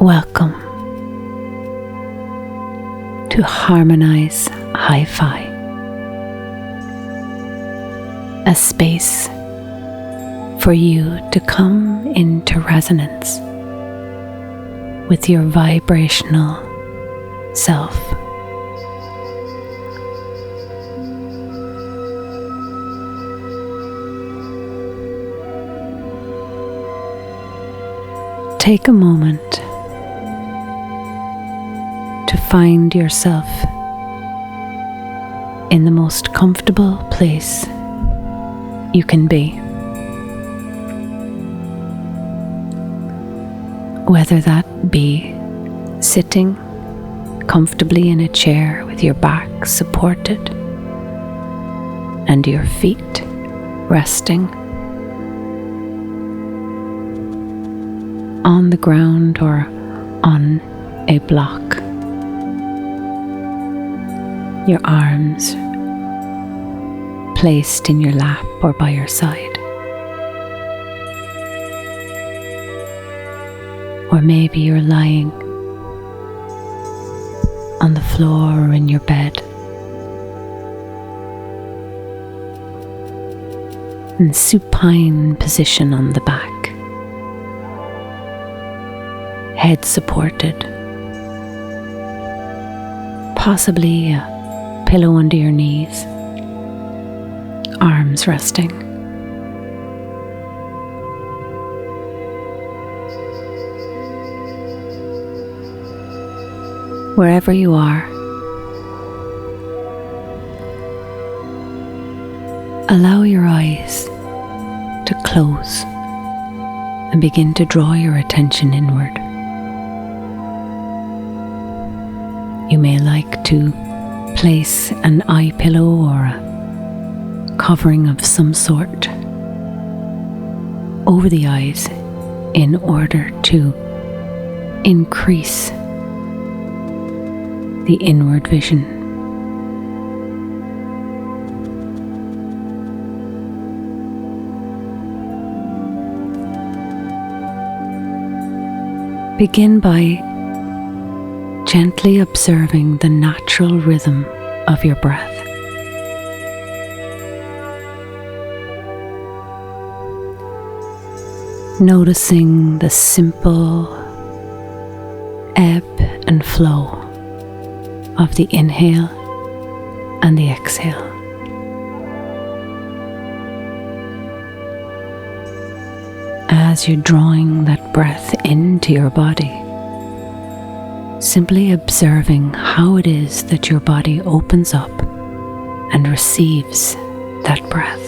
Welcome to Harmonize Hi-Fi, a space for you to come into resonance with your vibrational self. Take a moment to find yourself in the most comfortable place you can be. Whether that be sitting comfortably in a chair with your back supported and your feet resting on the ground or on a block. Your arms placed in your lap or by your side. Or maybe you're lying on the floor or in your bed. In supine position on the back. Head supported. Possibly a pillow under your knees. Arms resting. Wherever you are, allow your eyes to close and begin to draw your attention inward. You may like to place an eye pillow or a covering of some sort over the eyes in order to increase the inward vision. Begin by gently observing the natural rhythm of your breath. Noticing the simple ebb and flow of the inhale and the exhale. As you're drawing that breath into your body, simply observing how it is that your body opens up and receives that breath.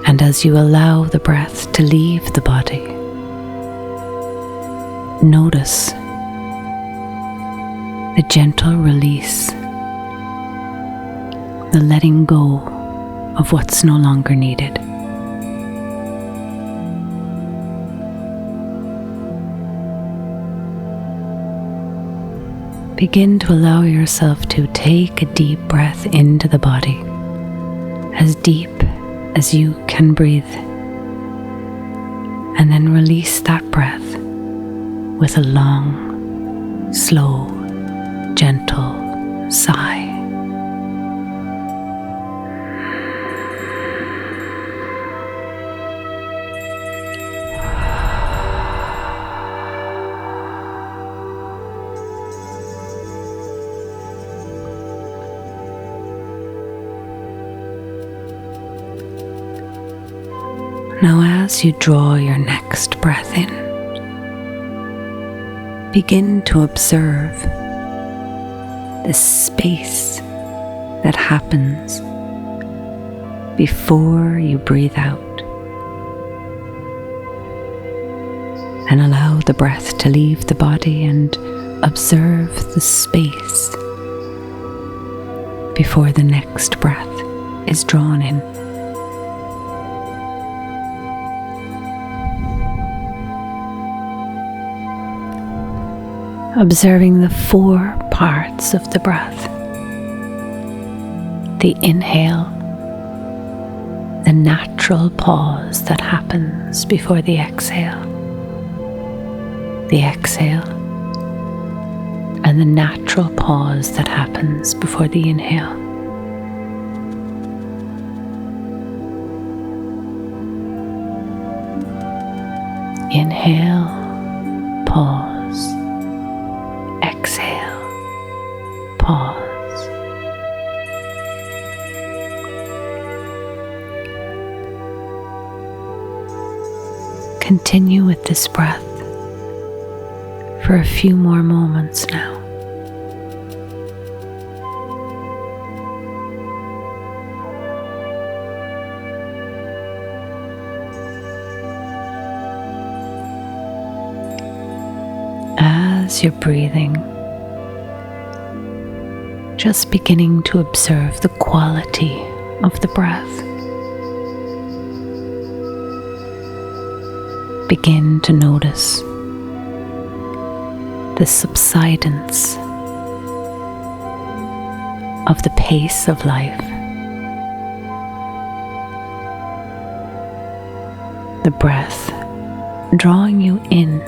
And as you allow the breath to leave the body, notice the gentle release, the letting go of what's no longer needed. Begin to allow yourself to take a deep breath into the body, as deep as you can breathe, and then release that breath with a long, slow, gentle sigh. Now, as you draw your next breath in, begin to observe the space that happens before you breathe out, and allow the breath to leave the body and observe the space before the next breath is drawn in. Observing the 4 parts of the breath: the inhale, the natural natural pause that happens before the exhale. The exhale and the natural pause that happens before the inhale. Inhale, pause. Exhale, pause. Continue with this breath for a few more moments now. As you're breathing, just beginning to observe the quality of the breath. Begin to notice the subsidence of the pace of life. The breath drawing you in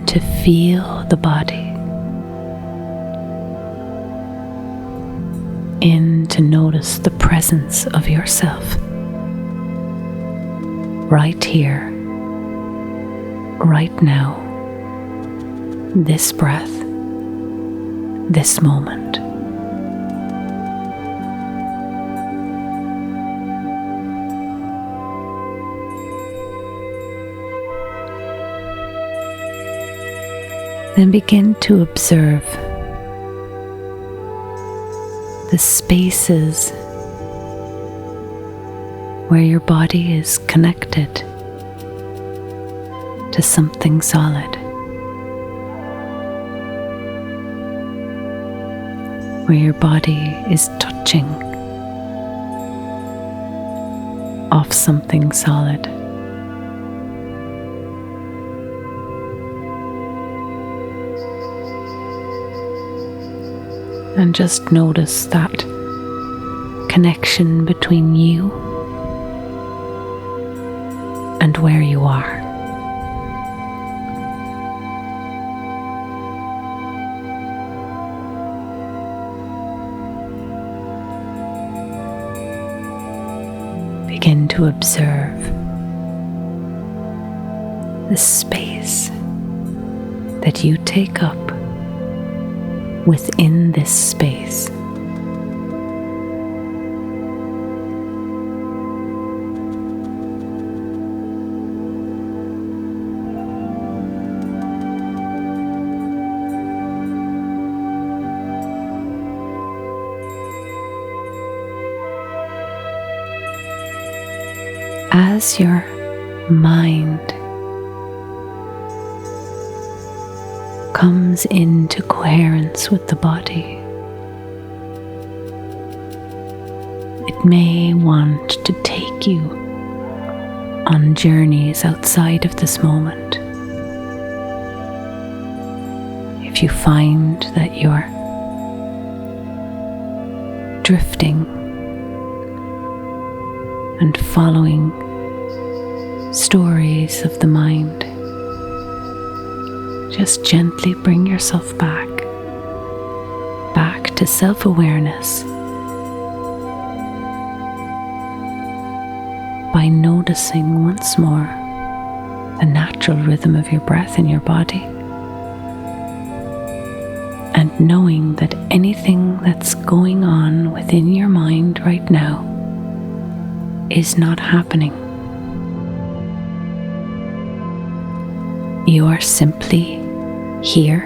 to feel the body, in to notice the presence of yourself. Right here, right now, this breath, this moment. Then begin to observe the spaces where your body is connected to something solid, where your body is touching off something solid. And just notice that connection between you and where you are. Begin to observe the space that you take up within this space. As your mind comes into coherence with the body, it may want to take you on journeys outside of this moment. If you find that you're drifting and following stories of the mind, just gently bring yourself back to self-awareness by noticing once more the natural rhythm of your breath in your body, and knowing that anything that's going on within your mind right now is not happening. You are simply here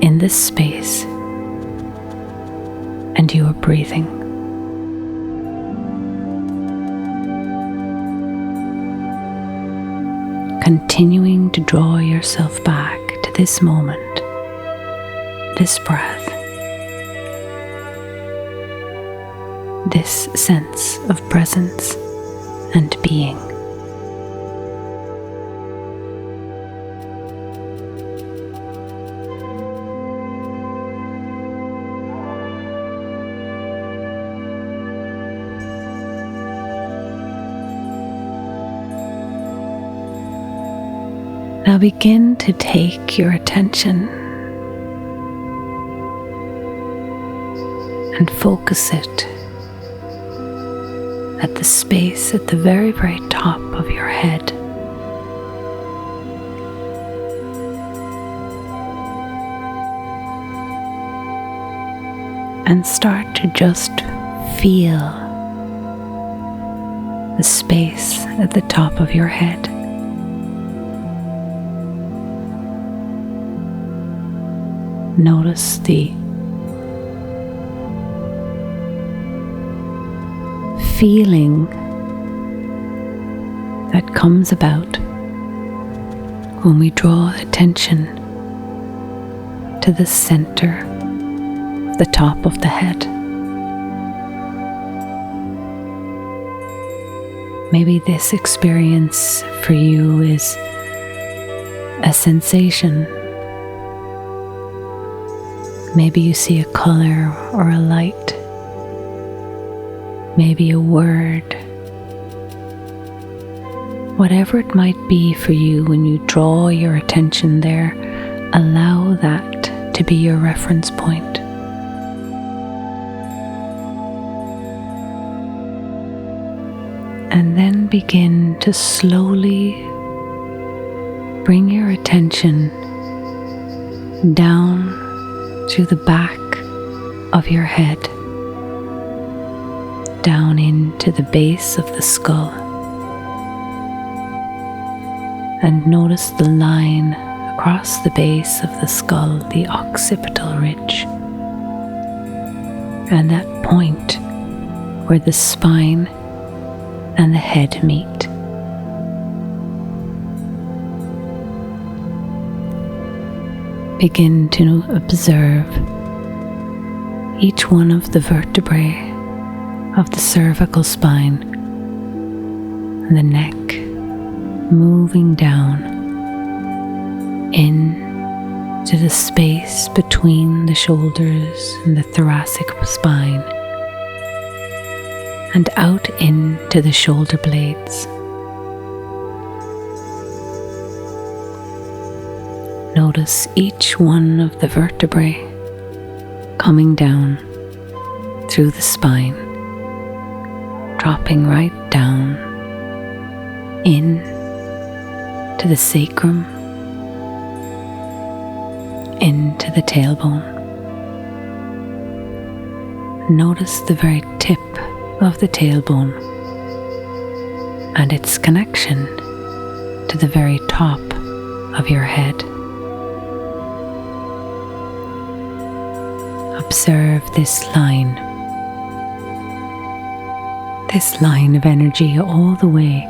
in this space, and you are breathing. Continuing to draw yourself back to this moment, this breath, this sense of presence and being. Now begin to take your attention and focus it at the space at the very, very top of your head. And start to just feel the space at the top of your head. Notice the feeling that comes about when we draw attention to the center of the top of the head. Maybe this experience for you is a sensation. Maybe you see a color or a light. Maybe a word. Whatever it might be for you when you draw your attention there, allow that to be your reference point. And then begin to slowly bring your attention down through the back of your head, down into the base of the skull, and notice the line across the base of the skull, the occipital ridge, and that point where the spine and the head meet. Begin to observe each one of the vertebrae of the cervical spine and the neck moving down into the space between the shoulders and the thoracic spine and out into the shoulder blades. Notice each one of the vertebrae coming down through the spine, dropping right down in to the sacrum, into the tailbone. Notice the very tip of the tailbone and its connection to the very top of your head. Observe this line of energy all the way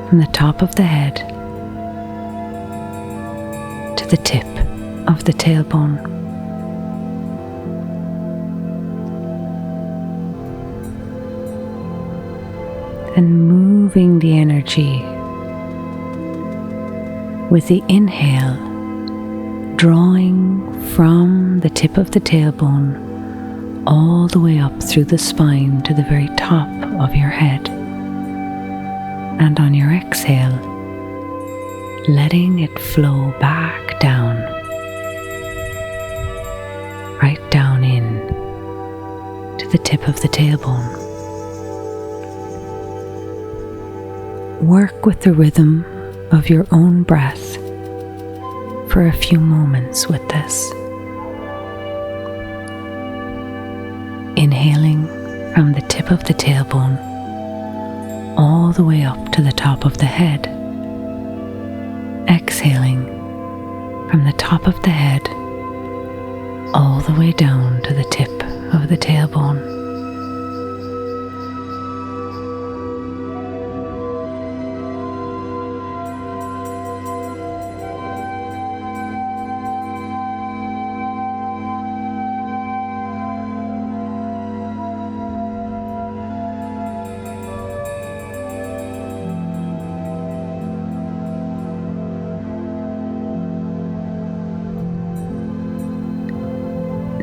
from the top of the head to the tip of the tailbone. And moving the energy with the inhale, drawing from the tip of the tailbone all the way up through the spine to the very top of your head. And on your exhale, letting it flow back down, right down in to the tip of the tailbone. Work with the rhythm of your own breath for a few moments with this. Inhaling from the tip of the tailbone all the way up to the top of the head. Exhaling from the top of the head all the way down to the tip of the tailbone.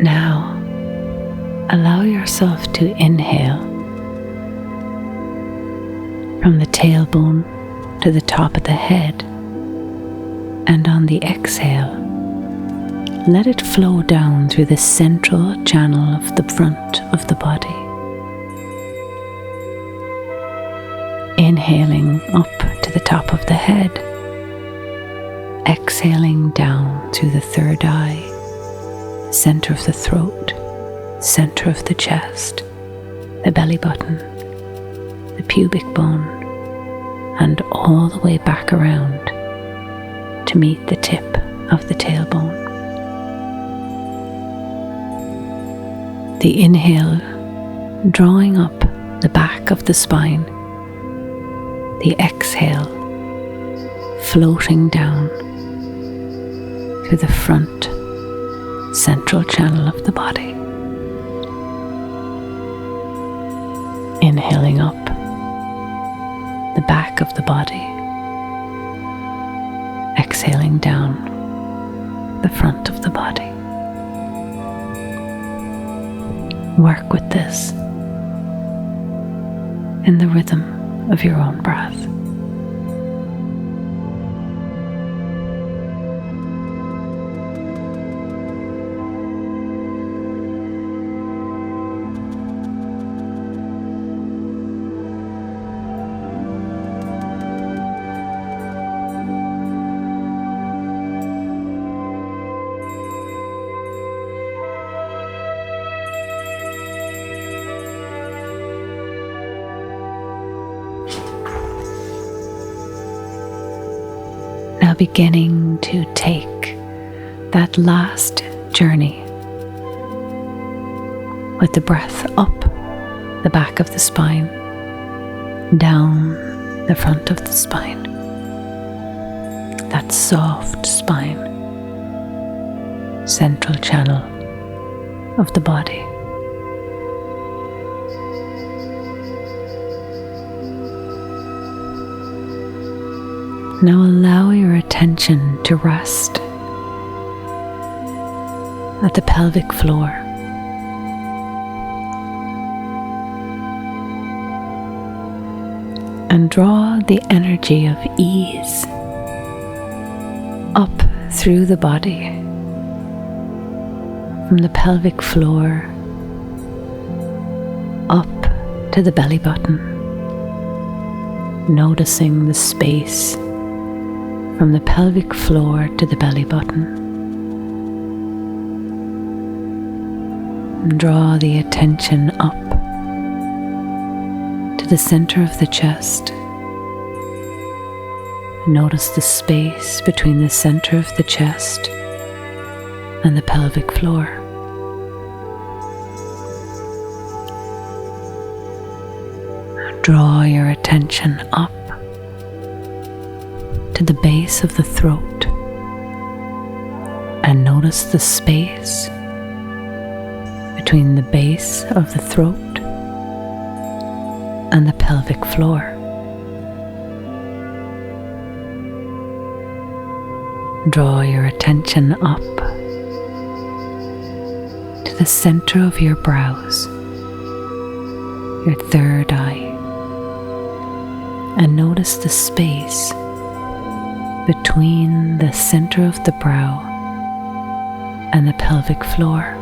Now, allow yourself to inhale from the tailbone to the top of the head And on the exhale, let it flow down through the central channel of the front of the body. Inhaling up to the top of the head, exhaling down through the third eye, center of the throat, center of the chest, the belly button, the pubic bone, and all the way back around to meet the tip of the tailbone. The inhale, drawing up the back of the spine. The exhale, floating down through the front central channel of the body. Inhaling up the back of the body. Exhaling down the front of the body. Work with this in the rhythm of your own breath. Now beginning to take that last journey with the breath up the back of the spine, down the front of the spine, that soft spine, central channel of the body. Now allow your attention to rest at the pelvic floor. And draw the energy of ease up through the body, from the pelvic floor up to the belly button, noticing the space from the pelvic floor to the belly button. And draw the attention up to the center of the chest. Notice the space between the center of the chest and the pelvic floor. Draw your attention up to the base of the throat and notice the space between the base of the throat and the pelvic floor. Draw your attention up to the center of your brows, your third eye, and notice the space between the center of the brow and the pelvic floor.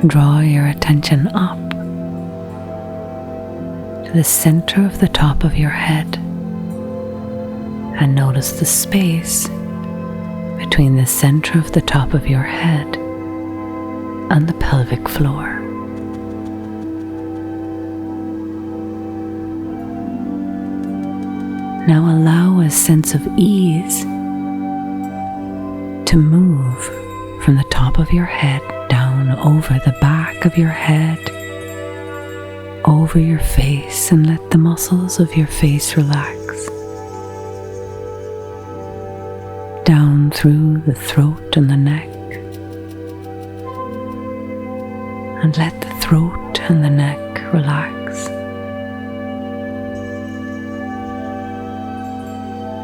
Draw your attention up to the center of the top of your head and notice the space between the center of the top of your head and the pelvic floor. Now allow a sense of ease to move from the top of your head down over the back of your head, over your face, and let the muscles of your face relax. Down through the throat and the neck, and let the throat and the neck relax.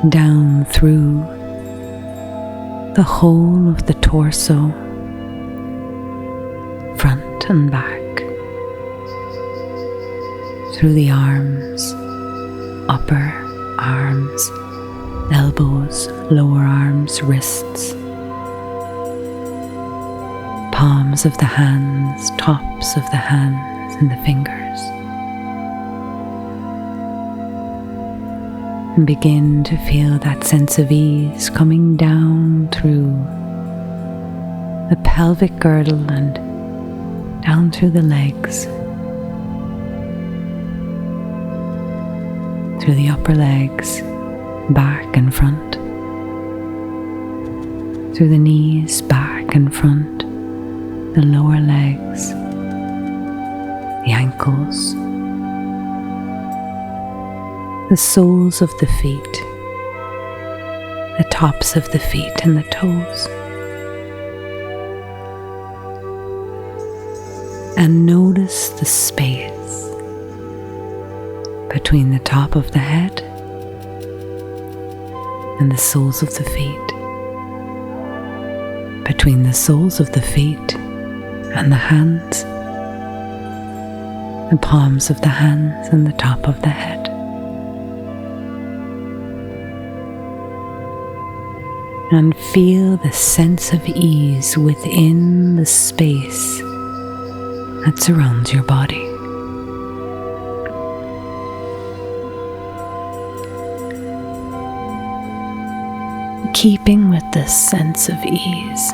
Down through the whole of the torso, front and back, through the arms, upper arms, elbows, lower arms, wrists, palms of the hands, tops of the hands, and the fingers. And begin to feel that sense of ease coming down through the pelvic girdle and down through the legs, through the upper legs, back and front, through the knees, back and front, the lower legs, the ankles, the soles of the feet, the tops of the feet and the toes. And notice the space between the top of the head and the soles of the feet, between the soles of the feet and the hands, the palms of the hands and the top of the head. And feel the sense of ease within the space that surrounds your body. Keeping with this sense of ease,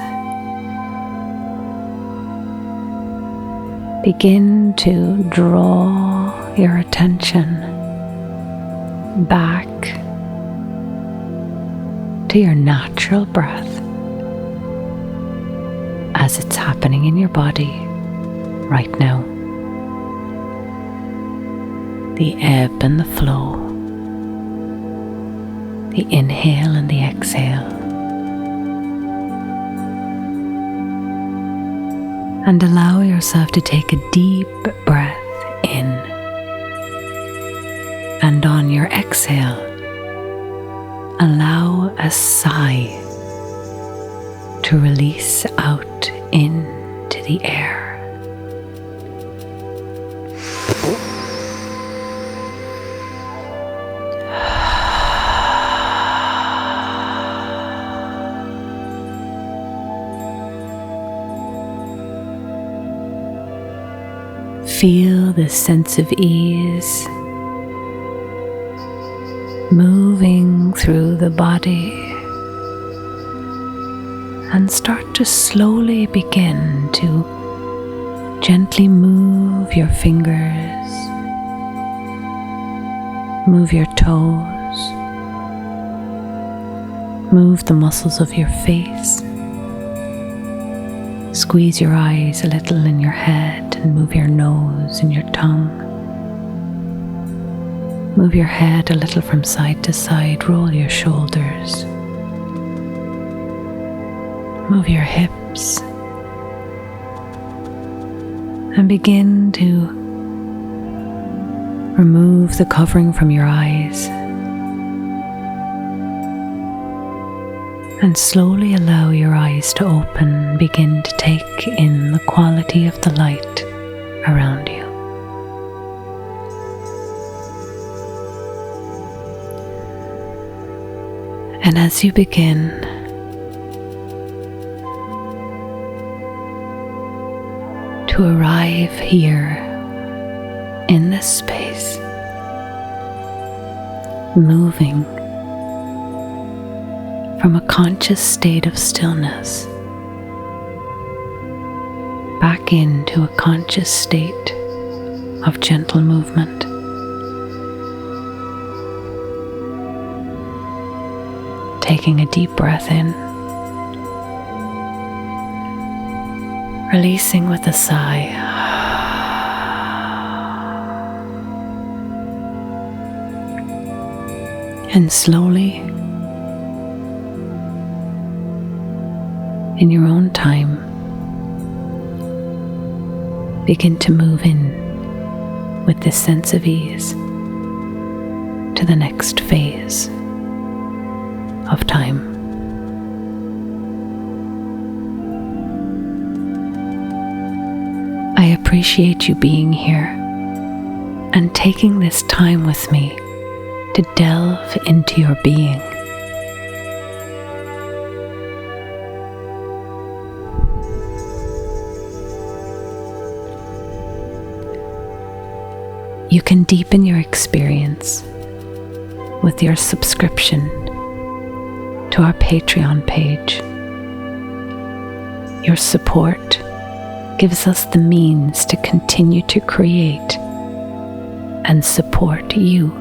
begin to draw your attention back to your natural breath as it's happening in your body right now. The ebb and the flow, the inhale and the exhale. And allow yourself to take a deep breath in. And on your exhale, allow a sigh to release out into the air. Feel this sense of ease moving through the body, and start to slowly begin to gently move your fingers, move your toes, move the muscles of your face. Squeeze your eyes a little in your head and move your nose and your tongue. Move your head a little from side to side, roll your shoulders. Move your hips. And begin to remove the covering from your eyes. And slowly allow your eyes to open, begin to take in the quality of the light around you. And as you begin to arrive here in this space, moving from a conscious state of stillness back into a conscious state of gentle movement. Taking a deep breath in, releasing with a sigh. And slowly, in your own time, begin to move in with this sense of ease to the next phase of time. I appreciate you being here and taking this time with me to delve into your being. You can deepen your experience with your subscription to our Patreon page. Your support gives us the means to continue to create and support you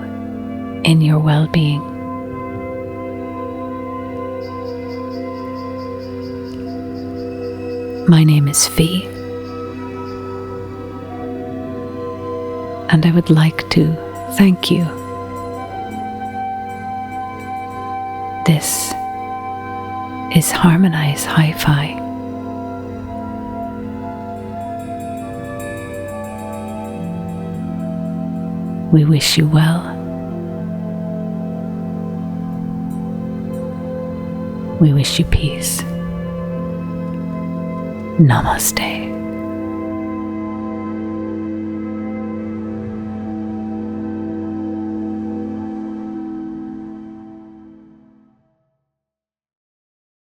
in your well-being. My name is Fee, and I would like to thank you. This is Harmonize Hi-Fi. We wish you well. We wish you peace. Namaste.